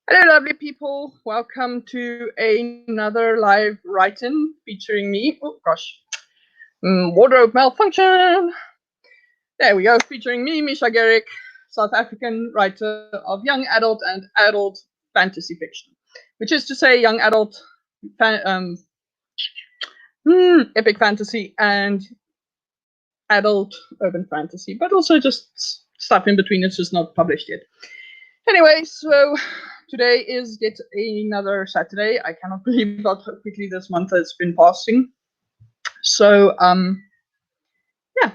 Hello, lovely people. Welcome to another live write-in featuring me. Oh, gosh. Wardrobe malfunction. There we go. Featuring me, Misha Garrick, South African writer of young adult and adult fantasy fiction, which is to say young adult epic fantasy and adult urban fantasy, but also just stuff in between. It's just not published yet. Anyway, so today is yet another Saturday. I cannot believe how quickly this month has been passing. So, yeah,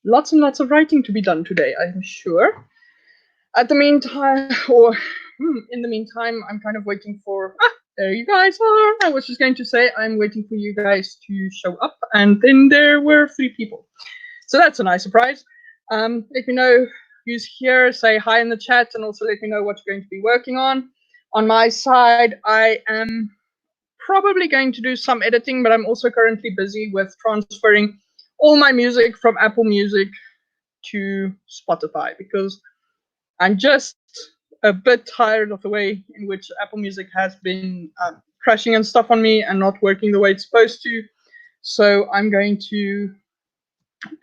lots and lots of writing to be done today, I'm sure. At the meantime, or in the meantime, I'm kind of waiting for, there you guys are. I was just going to say, I'm waiting for you guys to show up. And then there were 3 people. So that's a nice surprise. Let me know who's here, say hi in the chat, and also let me know what you're going to be working on. On my side, I am probably going to do some editing, but I'm also currently busy with transferring all my music from Apple Music to Spotify because I'm just a bit tired of the way in which Apple Music has been crashing and stuff on me and not working the way it's supposed to. So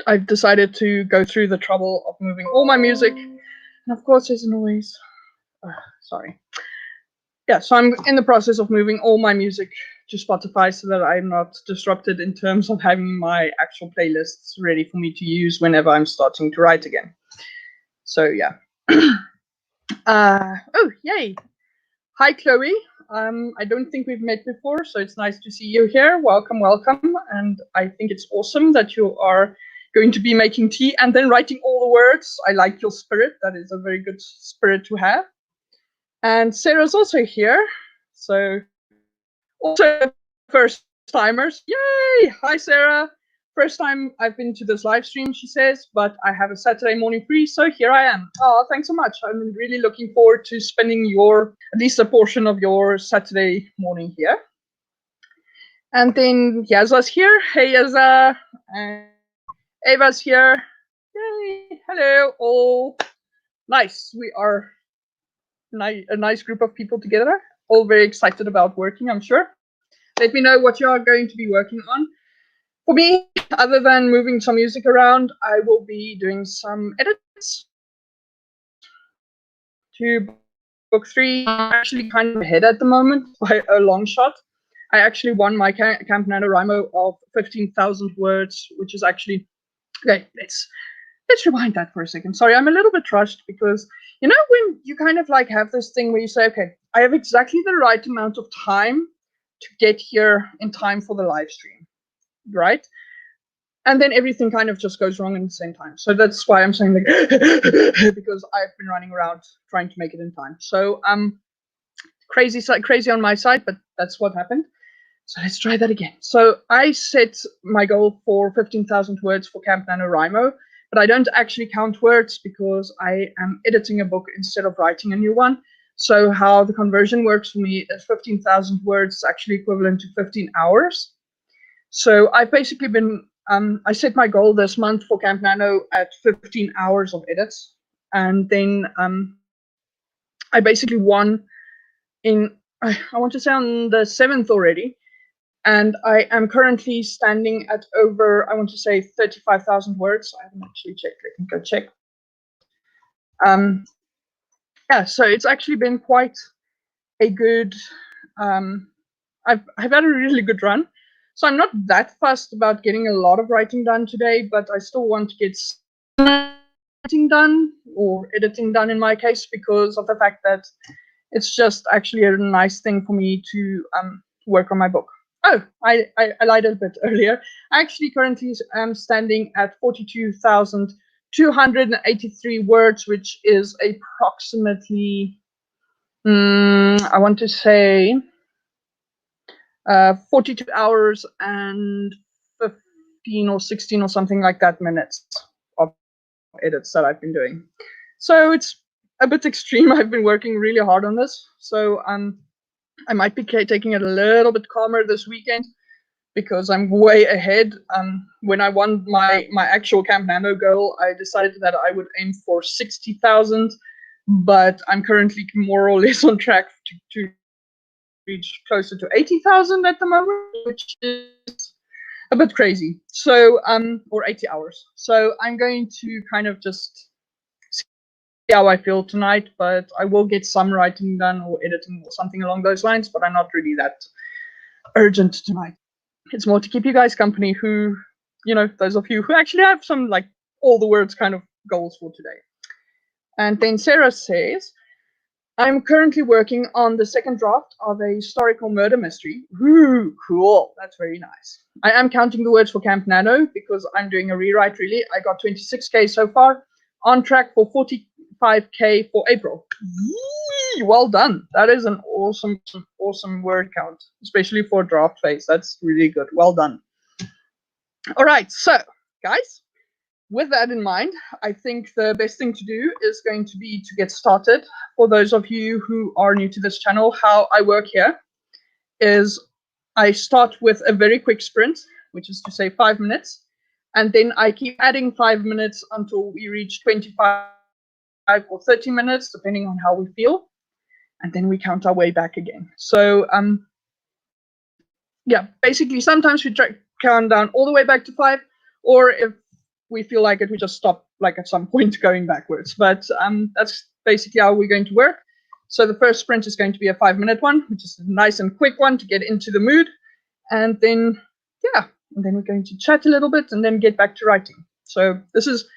I've decided to go through the trouble of moving all my music. And of course, there's a noise. Sorry. Yeah, so I'm in the process of moving all my music to Spotify so that I'm not disrupted in terms of having my actual playlists ready for me to use whenever I'm starting to write again. So, yeah. Oh, yay. Hi, Chloe. I don't think we've met before, so it's nice to see you here. Welcome, welcome. And I think it's awesome that you are going to be making tea and then writing all the words. I like your spirit. That is a very good spirit to have. And Sarah's also here. So also first timers. Yay! Hi, Sarah. First time I've been to this live stream, she says, but I have a Saturday morning free, so here I am. Oh, thanks so much. I'm really looking forward to spending at least a portion of your Saturday morning here. And then Yaza's here. Hey, Yaza. And Ava's here. Yay! Hello, all. Nice. We are a nice group of people together, all very excited about working, I'm sure. Let me know what you are going to be working on. For me, other than moving some music around, I will be doing some edits to book 3. I'm actually kind of ahead at the moment by a long shot. I actually won my Camp NaNoWriMo of 15,000 words, which is actually, okay, let's rewind that for a second. Sorry, I'm a little bit rushed because, you know, when you kind of like have this thing where you say, okay, I have exactly the right amount of time to get here in time for the live stream, right? And then everything kind of just goes wrong at the same time. So that's why I'm saying like, because I've been running around trying to make it in time. So crazy on my side, but that's what happened. So let's try that again. So I set my goal for 15,000 words for Camp NaNoWriMo, but I don't actually count words because I am editing a book instead of writing a new one. So how the conversion works for me is 15,000 words is actually equivalent to 15 hours. So I've basically been, I set my goal this month for Camp Nano at 15 hours of edits. And then I basically won in, I want to say on the 7th already. And I am currently standing at over, I want to say 35,000 words. I haven't actually checked. Let me go check. Yeah, so it's actually been quite a good, I've had a really good run. So I'm not that fussed about getting a lot of writing done today, but I still want to get some writing done, or editing done in my case, because of the fact that it's just actually a nice thing for me to work on my book. Oh, I lied a bit earlier. I actually currently am standing at 42,283 words, which is approximately, I want to say, 42 hours and 15 or 16 or something like that minutes of edits that I've been doing. So it's a bit extreme. I've been working really hard on this. So I might be taking it a little bit calmer this weekend because I'm way ahead. When I won my actual Camp Nano goal, I decided that I would aim for 60,000, but I'm currently more or less on track to reach closer to 80,000 at the moment, which is a bit crazy. So, or 80 hours. So I'm going to kind of just see how I feel tonight, but I will get some writing done or editing or something along those lines, but I'm not really that urgent tonight. It's more to keep you guys company who, those of you who actually have some like all the words kind of goals for today. And then Sarah says, I'm currently working on the second draft of a historical murder mystery. Ooh, cool. That's very nice. I am counting the words for Camp Nano because I'm doing a rewrite, really. I got 26K so far, on track for 45K for April. Yee, well done. That is an awesome word count, especially for draft phase. That's really good. Well done. All right, so, guys, with that in mind, I think the best thing to do is going to be to get started. For those of you who are new to this channel, how I work here is I start with a very quick sprint, which is to say 5 minutes, and then I keep adding 5 minutes until we reach 25 or 30 minutes, depending on how we feel, and then we count our way back again. So, yeah, basically sometimes we count down all the way back to 5, or if we feel like it, we just stop like at some point going backwards. But that's basically how we're going to work. So the first sprint is going to be a 5-minute one, which is a nice and quick one to get into the mood. And then, yeah, and then we're going to chat a little bit and then get back to writing. So this is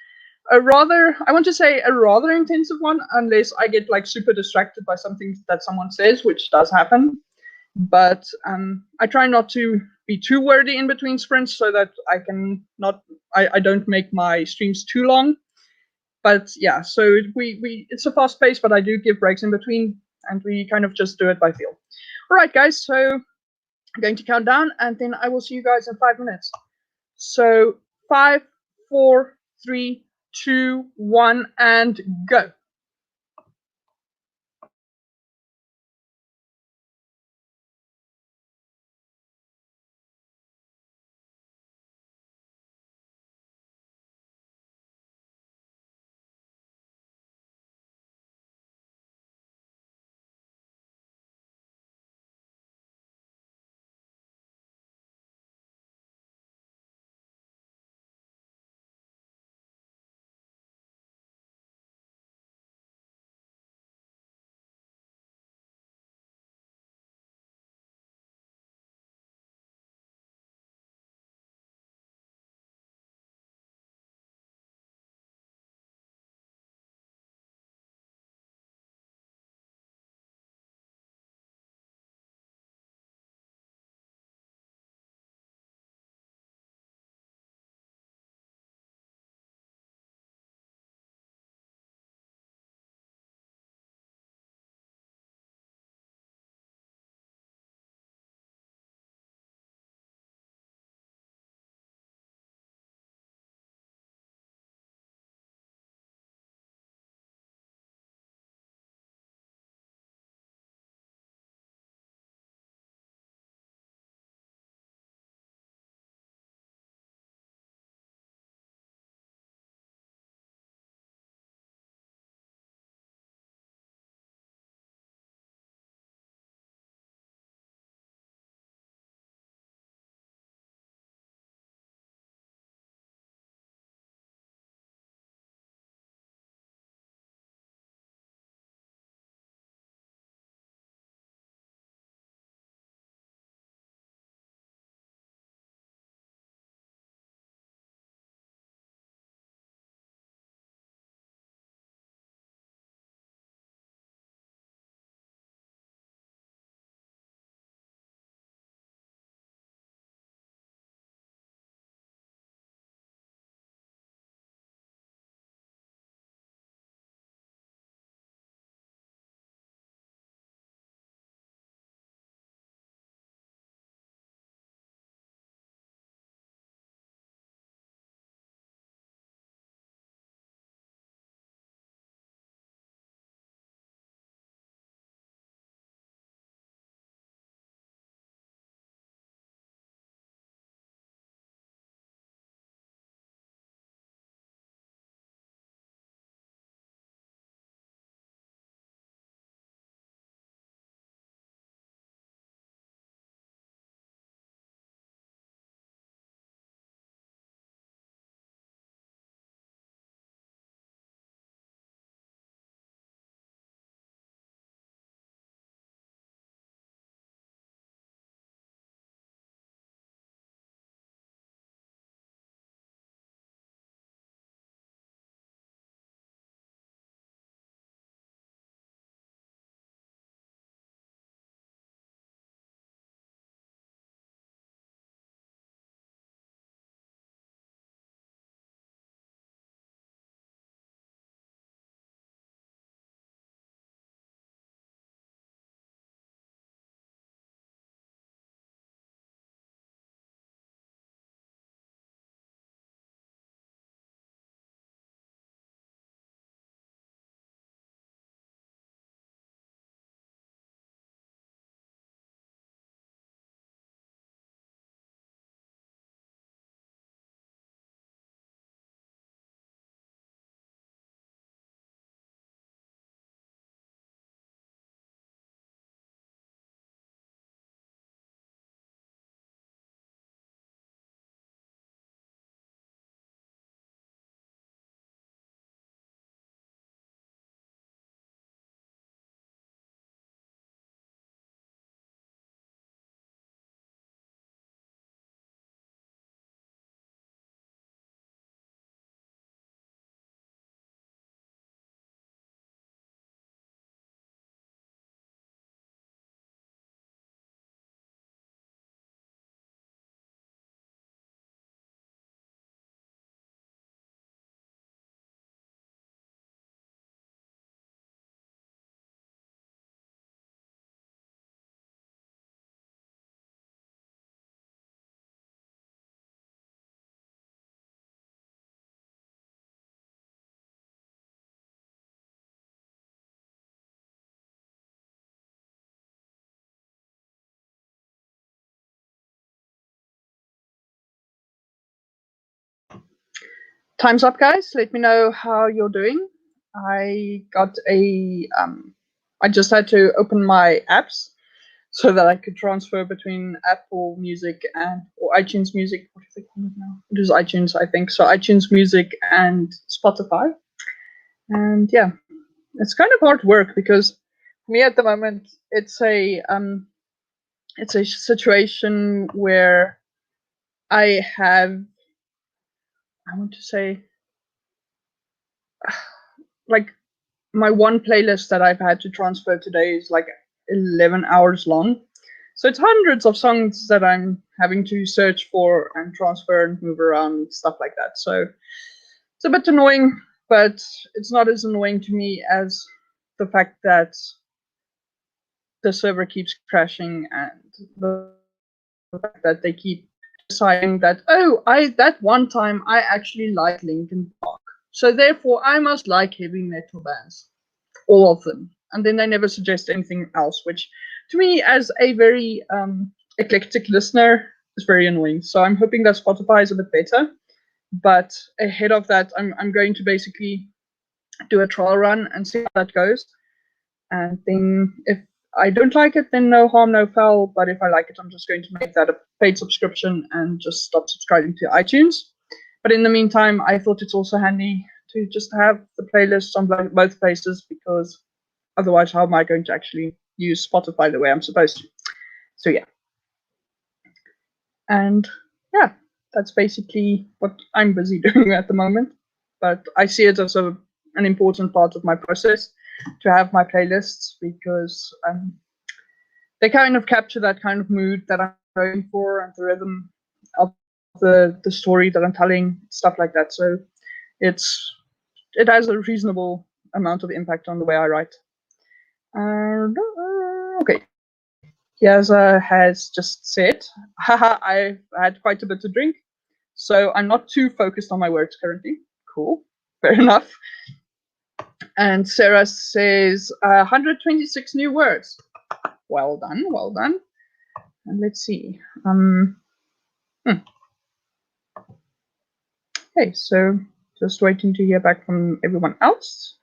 a rather, I want to say a rather intensive one, unless I get like super distracted by something that someone says, which does happen. But I try not to be too wordy in between sprints so that I don't make my streams too long. But yeah, so it's a fast pace, but I do give breaks in between, and we kind of just do it by feel. All right, guys, so I'm going to count down, and then I will see you guys in 5 minutes. So 5, 4, 3, 2, 1, and go. time's up, guys. Let me know how you're doing. I got a I just had to open my apps so that I could transfer between Apple Music and or iTunes Music. What do they call it now? It is iTunes, I think. So iTunes Music and Spotify. And yeah, it's kind of hard work because for me at the moment it's a situation where I have, I want to say, like my one playlist that I've had to transfer today is like 11 hours long. So it's hundreds of songs that I'm having to search for and transfer and move around, stuff like that. So it's a bit annoying, but it's not as annoying to me as the fact that the server keeps crashing and the fact that they keep deciding that, oh, that one time I actually like Linkin Park. So therefore I must like heavy metal bands. All of them. And then they never suggest anything else, which to me, as a very eclectic listener, is very annoying. So I'm hoping that Spotify is a bit better. But ahead of that, I'm going to basically do a trial run and see how that goes. And then if I don't like it, then no harm, no foul. But if I like it, I'm just going to make that a paid subscription and just stop subscribing to iTunes. But in the meantime, I thought it's also handy to just have the playlists on both places because otherwise, how am I going to actually use Spotify the way I'm supposed to? So yeah. And yeah, that's basically what I'm busy doing at the moment. But I see it as an important part of my process to have my playlists because they kind of capture that kind of mood that I'm going for and the rhythm of the story that I'm telling, stuff like that. So it has a reasonable amount of impact on the way I write. Okay. Yaza has just said, haha, I've had quite a bit to drink, so I'm not too focused on my words currently. Cool. Fair enough. And Sarah says, 126 new words. Well done, well done. And let's see. Okay, so just waiting to hear back from everyone else.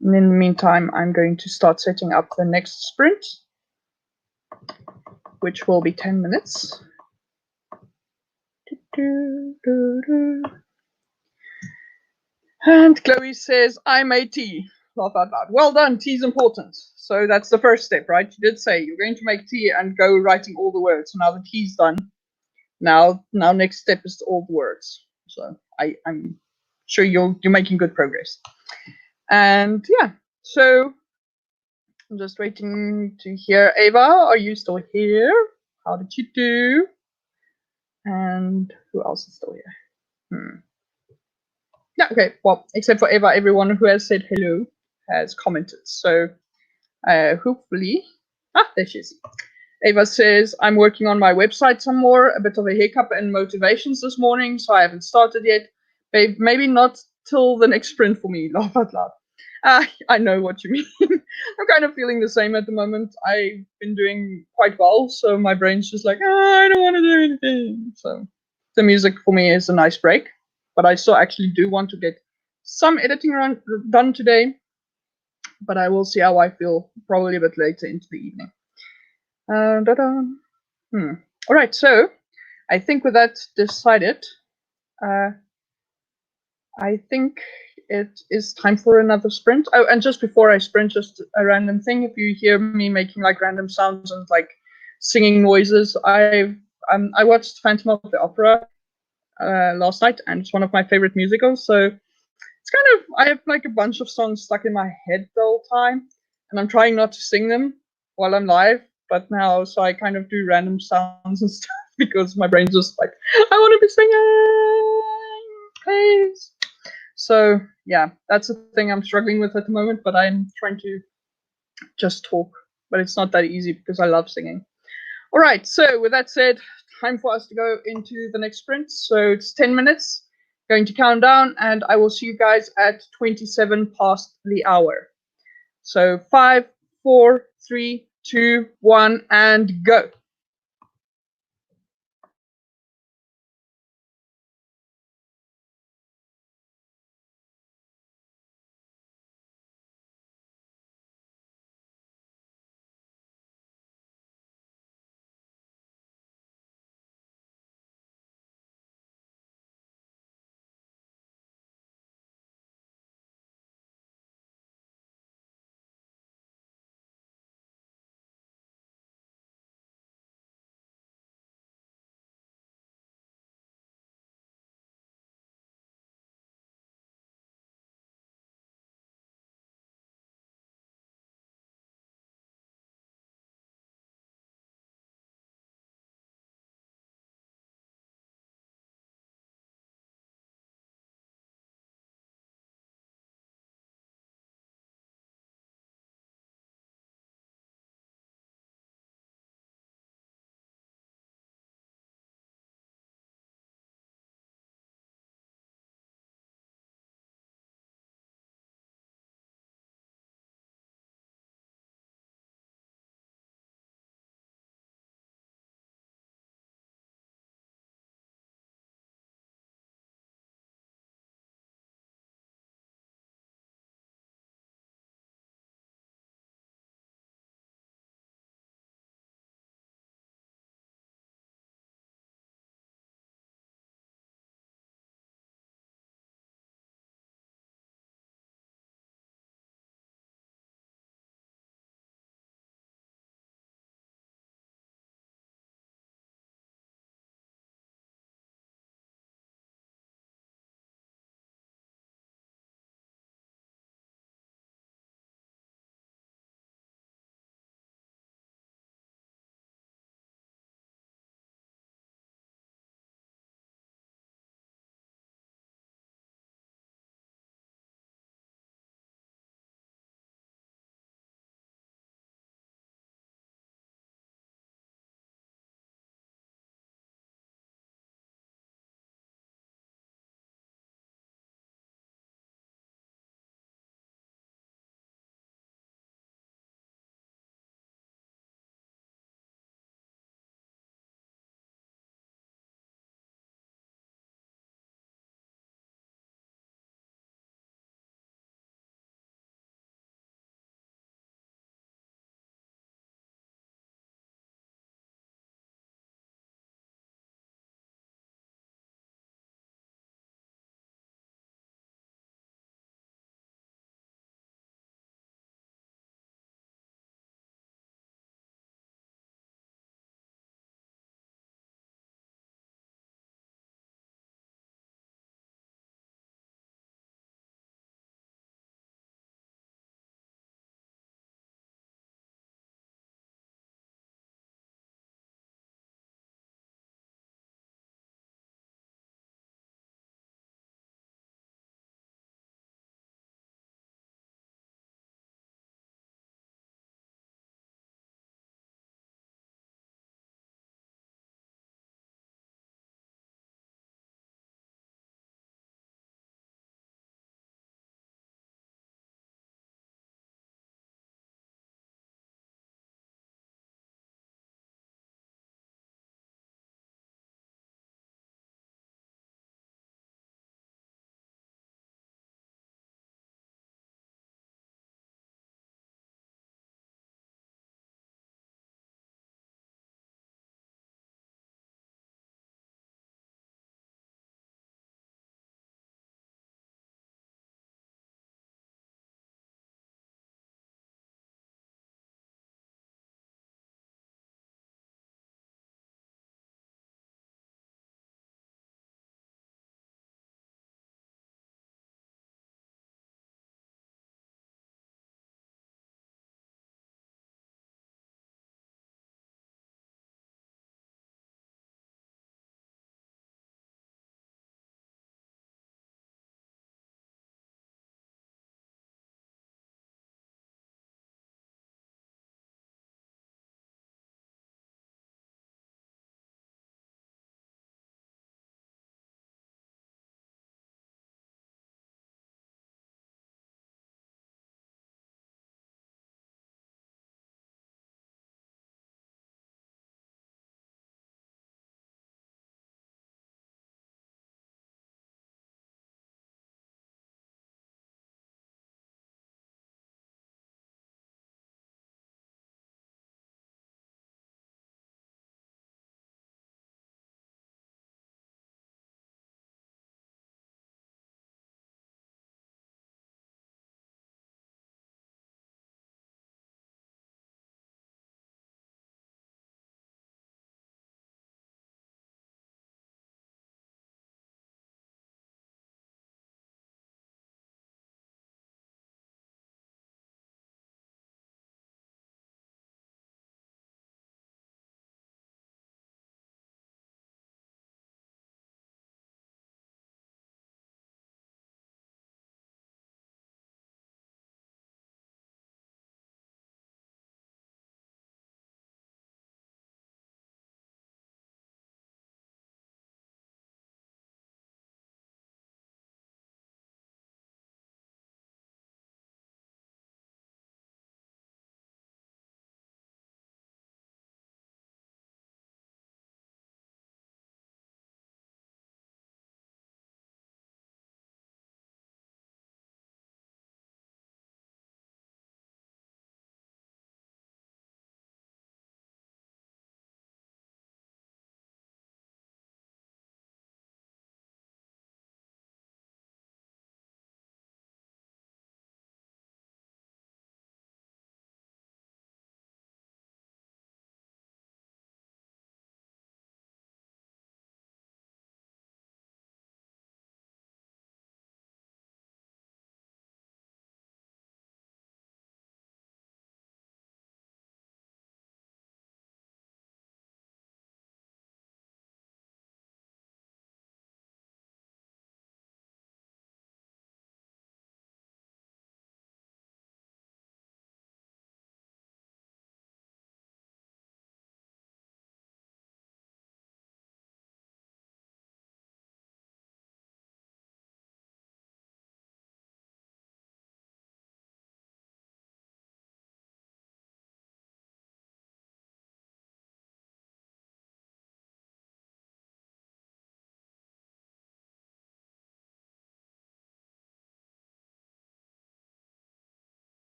And in the meantime, I'm going to start setting up the next sprint, which will be 10 minutes. And Chloe says, I made tea. Laugh out loud. Well done, tea's important. So that's the first step, right? You did say you're going to make tea and go writing all the words. So now the tea's done. Now next step is all the words. So I'm sure you're making good progress. And yeah, so I'm just waiting to hear. Ava, are you still here? How did you do? And who else is still here? Yeah, okay. Well, except for Ava, everyone who has said hello has commented. So hopefully, there she is. Ava says, I'm working on my website some more, a bit of a hiccup in motivations this morning, so I haven't started yet. Babe, maybe not till the next sprint for me, laugh out loud. I know what you mean. I'm kind of feeling the same at the moment. I've been doing quite well, so my brain's just like, I don't want to do anything. So the music for me is a nice break, but I still actually do want to get some editing done today, but I will see how I feel probably a bit later into the evening. All right, so I think with that decided, I think it is time for another sprint. Oh, and just before I sprint, just a random thing. If you hear me making like random sounds and like singing noises, I watched Phantom of the Opera last night, and it's one of my favorite musicals. So it's kind of, I have like a bunch of songs stuck in my head the whole time, and I'm trying not to sing them while I'm live. But now, so I kind of do random sounds and stuff because my brain's just like, I want to be singing, please. So yeah, that's the thing I'm struggling with at the moment, but I'm trying to just talk, but it's not that easy because I love singing. All right, so with that said, time for us to go into the next sprint. So it's 10 minutes, going to count down, and I will see you guys at 27 past the hour. So 5, 4, 3, 2, 1, and go.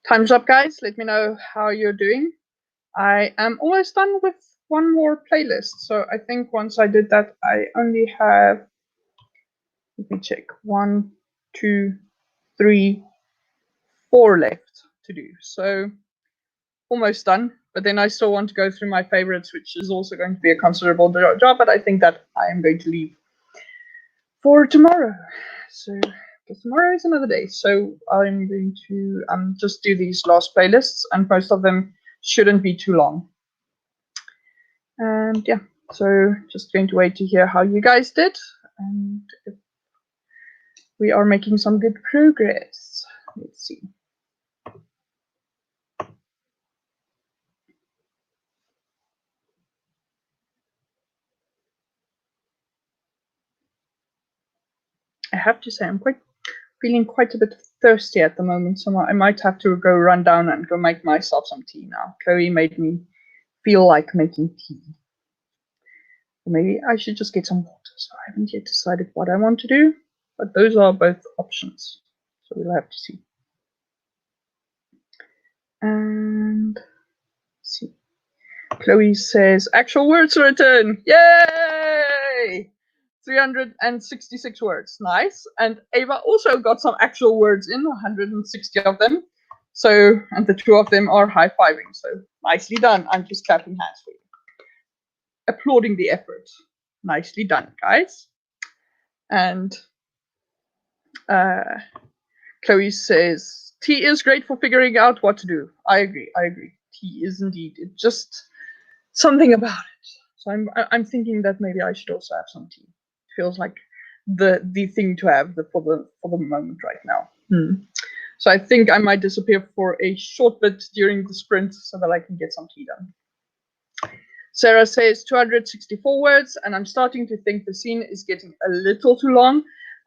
Time's up, guys. Let me know how you're doing. I am almost done with one more playlist. So I think once I did that, I only have, let me check, 1, 2, 3, 4 left to do. So almost done. But then I still want to go through my favorites, which is also going to be a considerable job. But I think that I am going to leave for tomorrow. So tomorrow is another day. So I'm going to just do these last playlists, and most of them shouldn't be too long. And yeah, so just going to wait to hear how you guys did, and if we are making some good progress. Let's see. I have to say, I'm feeling quite a bit thirsty at the moment, so I might have to go run down and go make myself some tea now. Chloe made me feel like making tea. Or maybe I should just get some water. So I haven't yet decided what I want to do, but those are both options. So we'll have to see. And let's see. Chloe says, actual words written. Yay! 366 words. Nice. And Ava also got some actual words in, 160 of them. So, and the two of them are high-fiving. So nicely done. I'm just clapping hands for you. Applauding the effort. Nicely done, guys. And Chloe says, tea is great for figuring out what to do. I agree. Tea is indeed. It's just something about it. So I'm thinking that maybe I should also have some tea. It feels like the thing to have for the moment right now. So I think I might disappear for a short bit during the sprint so that I can get some tea done. Sarah says 264 words, and I'm starting to think the scene is getting a little too long.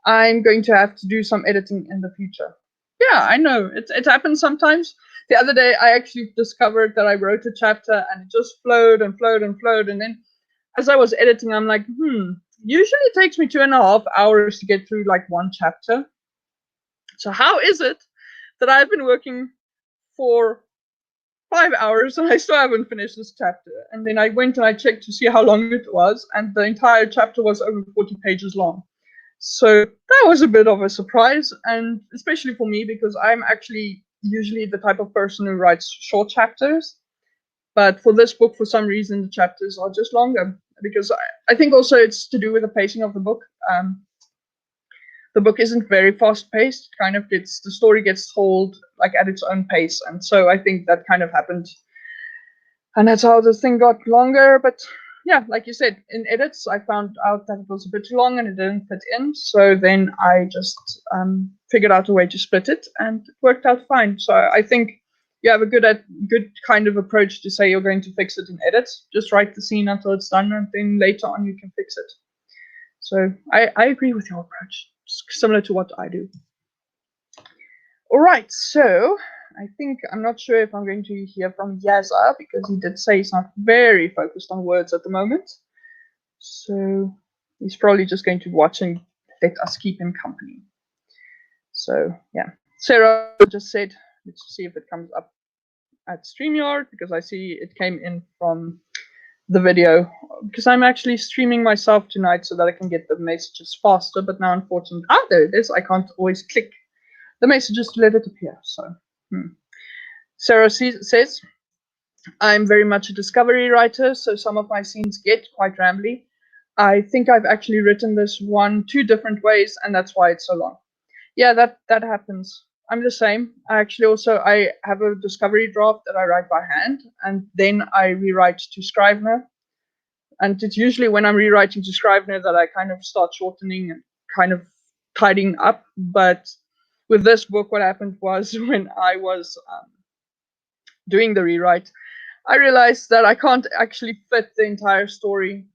I'm going to have to do some editing in the future. Yeah, I know. It happens sometimes. The other day, I actually discovered that I wrote a chapter and it just flowed and flowed and flowed. And then as I was editing, I'm like, usually it takes me 2.5 hours to get through like one chapter. So how is it that I've been working for 5 hours and I still haven't finished this chapter? And then I went and I checked to see how long it was, and the entire chapter was over 40 pages long. So that was a bit of a surprise, and especially for me, because I'm actually usually the type of person who writes short chapters. But for this book, for some reason, the chapters are just longer, because I think also it's to do with the pacing of the book. The book isn't very fast paced. Kind of the story gets told like at its own pace, and so I think that kind of happened, and that's how the thing got longer. But yeah, like you said, in edits, I found out that it was a bit too long and it didn't fit in. So then I just figured out a way to split it, and it worked out fine. So I think you have a good kind of approach to say you're going to fix it in edits. Just write the scene until it's done, and then later on you can fix it. So I agree with your approach. It's similar to what I do. All right, so I think I'm not sure if I'm going to hear from Yaza, because he did say he's not very focused on words at the moment. So he's probably just going to watch and let us keep him company. So yeah, Sarah just said, let's see if it comes up at StreamYard, because I see it came in from the video, because I'm actually streaming myself tonight so that I can get the messages faster. But now, unfortunately, there it is. I can't always click the messages to let it appear. So Sarah says, I'm very much a discovery writer, so some of my scenes get quite rambly. I think I've actually written this 2 different ways, and that's why it's so long. Yeah, that happens. I'm the same. I have a discovery draft that I write by hand, and then I rewrite to Scrivener. And it's usually when I'm rewriting to Scrivener that I kind of start shortening and kind of tidying up. But with this book, what happened was, when I was doing the rewrite, I realized that I can't actually fit the entire story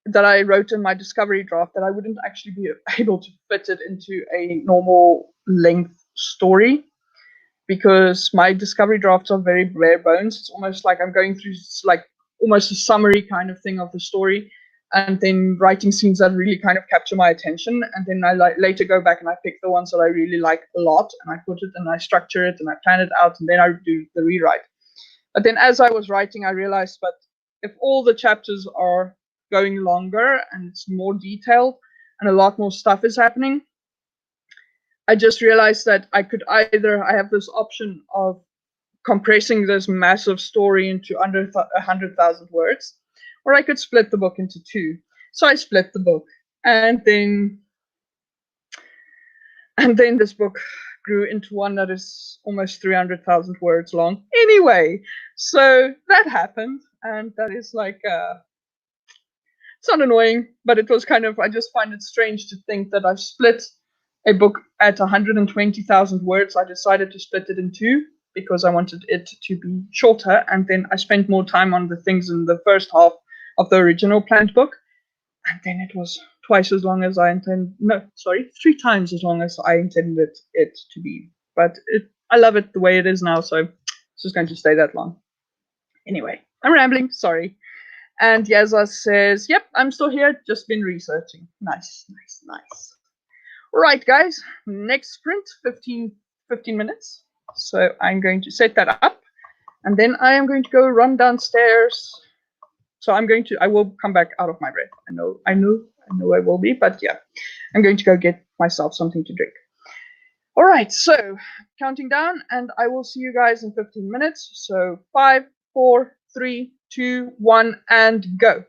that I wrote in my discovery draft, that I wouldn't actually be able to fit it into a normal length story, because my discovery drafts are very bare bones. It's almost like I'm going through like almost a summary kind of thing of the story. and then writing scenes that really kind of capture my attention. And then I later go back and I pick the ones that I really like a lot, and I put it and I structure it and I plan it out, and then I do the rewrite. But then as I was writing, I realized, but if all the chapters are going longer and it's more detailed and a lot more stuff is happening, I just realized that I could either, I have this option of compressing this massive story into under 100,000 words, or I could split the book into two. So I split the book, and then this book grew into one that is almost 300,000 words long. Anyway, so that happened, and that is like it's not annoying, but it was kind of, I just find it strange to think that I've split a book at 120,000 words. I decided to split it in two because I wanted it to be shorter, and then I spent more time on the things in the first half of the original planned book, and then it was twice as long as I intended. No, sorry, 3 times as long as I intended it to be. But I love it the way it is now, so it's just going to stay that long. Anyway, I'm rambling, sorry. And Yazza says, yep, I'm still here, just been researching. Nice, nice, nice. Right, guys, next sprint, 15 minutes. So I'm going to set that up, and then I am going to go run downstairs. So I will come back out of my breath. I know I will be, but yeah, I'm going to go get myself something to drink. All right, so counting down, and I will see you guys in 15 minutes. So 5, 4, 3, 2, 1, and go.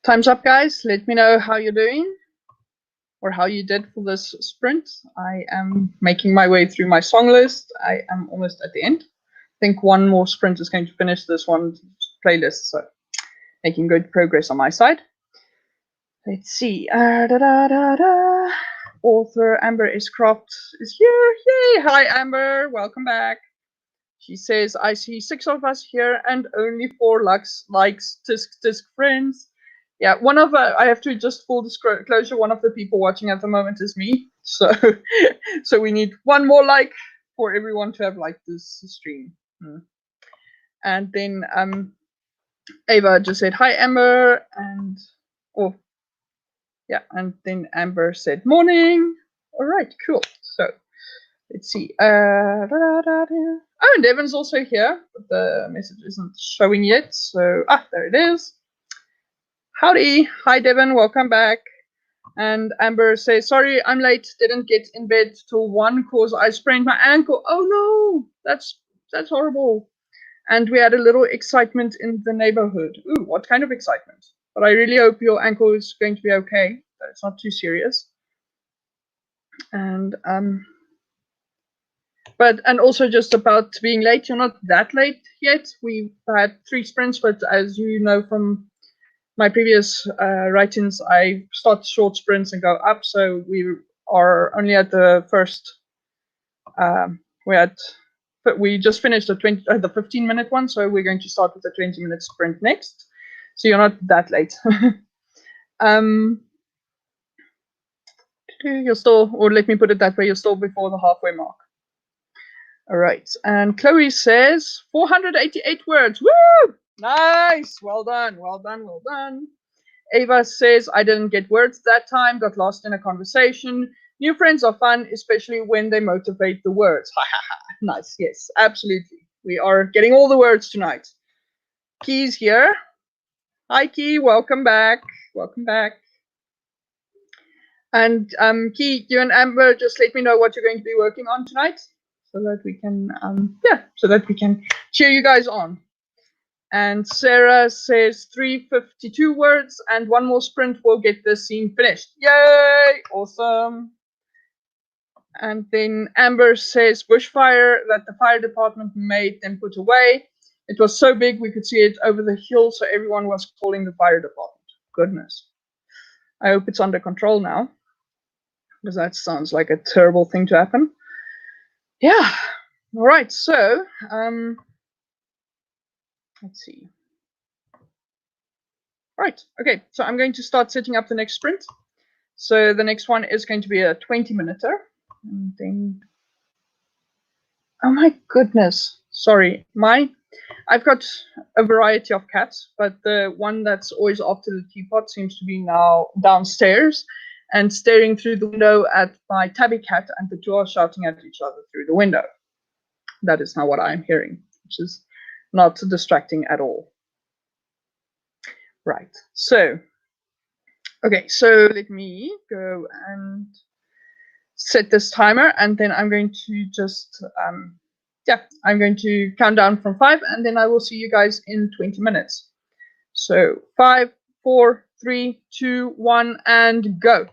Time's up, guys. Let me know how you're doing or how you did for this sprint. I am making my way through my song list. I am almost at the end. I think one more sprint is going to finish this one playlist, so making good progress on my side. Let's see. Author Amber S. Croft is here. Yay! Hi, Amber. Welcome back. She says, I see 6 of us here and only 4 likes. Tisk friends. Yeah, one of I have to just full disclosure. One of the people watching at the moment is me. So, so we need 1 more like for everyone to have liked this stream. And then Ava just said hi, Amber, and yeah, and then Amber said morning. All right, cool. So let's see. Oh, and Devon's also here, but the message isn't showing yet. So there it is. Howdy, hi Devon, welcome back. And Amber says, sorry, I'm late. Didn't get in bed till 1 cause I sprained my ankle. Oh no, that's horrible. And we had a little excitement in the neighborhood. Ooh, what kind of excitement? But I really hope your ankle is going to be okay, that it's not too serious. And and also just about being late, you're not that late yet. We've had 3 sprints, but as you know from my previous write-ins, I start short sprints and go up. So we are only at the first. We just finished the 15-minute one, so we're going to start with the 20-minute sprint next. So you're not that late. You're still, or let me put it that way, you're still before the halfway mark. All right, and Chloe says 488 words. Woo! Nice, well done, well done, well done. Ava says, I didn't get words that time, got lost in a conversation. New friends are fun, especially when they motivate the words. Ha ha ha. Nice, yes, absolutely. We are getting all the words tonight. Key's here. Hi, Key, welcome back. Welcome back. And Key, you and Amber, just let me know what you're going to be working on tonight, so that we can, so that we can cheer you guys on. And Sarah says 352 words and 1 more sprint will get this scene finished. Yay! Awesome. And then Amber says bushfire that the fire department made then put away. It was so big we could see it over the hill, so everyone was calling the fire department. Goodness. I hope it's under control now, because that sounds like a terrible thing to happen. Yeah. All right. So, let's see. Right. Okay. So I'm going to start setting up the next sprint. So the next one is going to be a 20-minuter. And then, oh my goodness. Sorry. I've got a variety of cats, but the one that's always after the teapot seems to be now downstairs and staring through the window at my tabby cat, and the 2 are shouting at each other through the window. That is now what I'm hearing, which is not distracting at all. Right. So, okay, so let me go and set this timer, and then I'm going to just, I'm going to count down from 5, and then I will see you guys in 20 minutes. So 5, 4, 3, 2, 1, and go.